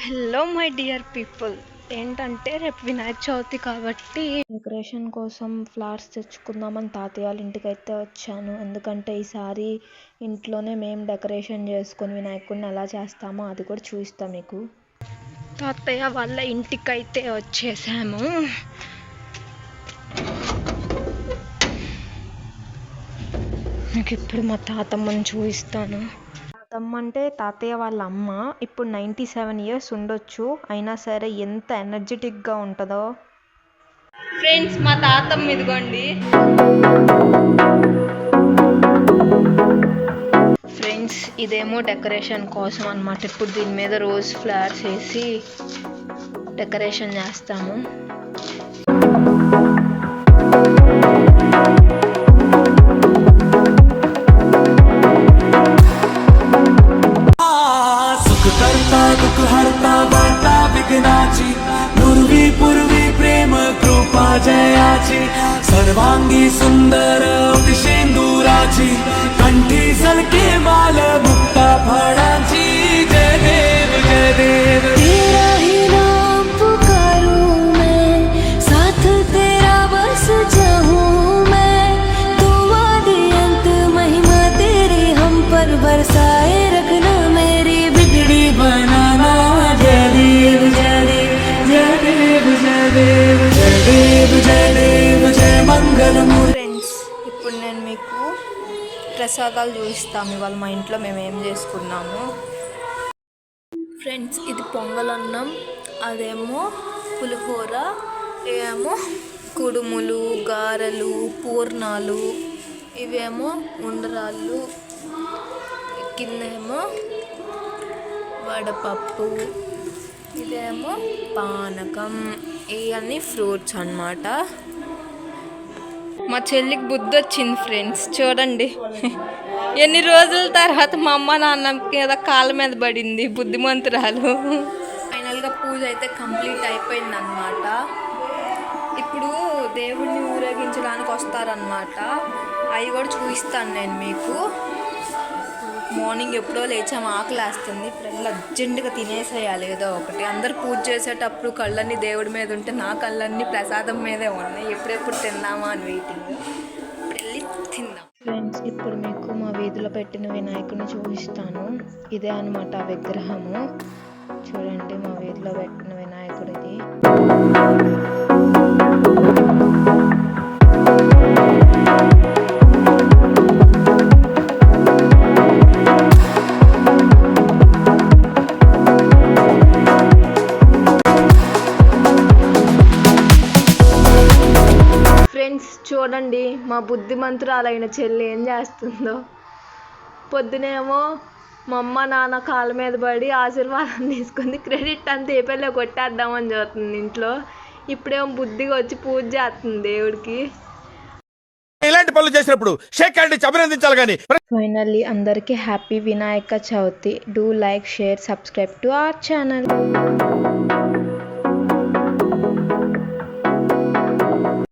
Hello my dear people, ఏంటంటే రేపు వినాయక చవితి కాబట్టి డెకరేషన్ కోసం ఫ్లవర్స్ తెచ్చుకుందామని తాతయ్య వాళ్ళ ఇంటికి అయితే వచ్చాను. ఎందుకంటే ఈసారి ఇంట్లోనే మేము డెకరేషన్ చేసుకొని వినాయకుడిని ఎలా చేస్తామో అది కూడా చూపిస్తాం మీకు. తాతయ్య వాళ్ళ ఇంటికైతే వచ్చేసాము. మీకు ఇప్పుడు మా తాతమ్మని చూపిస్తాను. తాతమ్మ అంటే తాతయ్య వాళ్ళ అమ్మ. ఇప్పుడు 97 years ఉండొచ్చు. అయినా సరే ఎంత ఎనర్జెటిక్గా ఉంటుందో. ఫ్రెండ్స్, మా తాతమ్మ ఇదిగోండి. ఫ్రెండ్స్, ఇదేమో డెకరేషన్ కోసం అన్నమాట. ఇప్పుడు దీని మీద రోజ్ ఫ్లవర్స్ వేసి డెకరేషన్ చేస్తాము. जयाची सर्वांगी सुंदर उदिशेंदुराची कंठी झलके माल मुक्ता फळाची. जय देव जय देव, तेरा ही नाम पुकारूं मैं, साथ तेरा बस चाहूं मैं. तू आदि अंत महिमा तेरी हम पर बरसाए रखना, मेरी बिगड़ी बनाना. जय देव जय देव जय देव जय देव जय देव जय देव जय मंगलमूर्ति. ఫ్రెండ్స్, ఇప్పుడు నేను మీకు ప్రసాదాలు చూపిస్తాము. ఇవాళ మా ఇంట్లో మేము ఏం చేసుకున్నాము. ఫ్రెండ్స్, ఇది పొంగలన్నం, అదేమో పులిహోర, ఇవేమో కుడుములు, గారెలు, పూర్ణాలు, ఇవేమో ఉండ్రాళ్ళు, కిందేమో వడపప్పు, ఇదేమో పానకం. ఇవన్నీ ఫ్రూట్స్ అన్నమాట. మా చెల్లికి బుద్ధి వచ్చింది ఫ్రెండ్స్, చూడండి. ఎన్ని రోజుల తర్వాత మా అమ్మ నాన్నకి ఏదో కాళ్ళ మీద పడింది, బుద్ధిమంతురాలు. ఫైనల్గా పూజ అయితే కంప్లీట్ అయిపోయింది అన్నమాట. ఇప్పుడు దేవుడిని ఊరేగించడానికి వస్తారనమాట. అవి కూడా చూపిస్తాను నేను మీకు. మార్నింగ్ ఎప్పుడో లేచాము, ఆకలి వేస్తుంది. ఇప్పుడు అర్జెంటుగా తినేసేయాలి ఏదో ఒకటి. అందరు పూజ చేసేటప్పుడు కళ్ళన్నీ దేవుడి మీద ఉంటే నా కళ్ళన్నీ ప్రసాదం మీదే ఉన్నాయి. ఎప్పుడెప్పుడు తిందామా అని వెయిటింగ్. ఇప్పుడు వెళ్ళి తిందాం. ఫ్రెండ్స్, ఇప్పుడు మీకు మా వీధిలో పెట్టిన వినాయకుడిని చూపిస్తాను. ఇదే అనమాట విగ్రహము. చూడండి, మా వీధిలో పెట్టిన వినాయకుడిది. చూడండి, మా బుద్ధిమంతురాలైన చెల్లి ఏం చేస్తుందో. పొద్దునేమో మా అమ్మ నాన్న కాళ్ళ మీద పడి ఆశీర్వాదం తీసుకుంది. క్రెడిట్ అంతా ఏ పెళ్ళో కొట్టేద్దామని చూస్తుంది ఇంట్లో. ఇప్పుడేమో బుద్ధిగా వచ్చి పూజ చేస్తుంది దేవుడికి. ఇలాంటి పనులు చేసినప్పుడు షేక్ హ్యాండ్ ఇచ్చి అభినందించాలి కానీ. ఫైనల్లీ అందరికీ happy Vinayaka Chavithi. Do like, share, subscribe to our channel.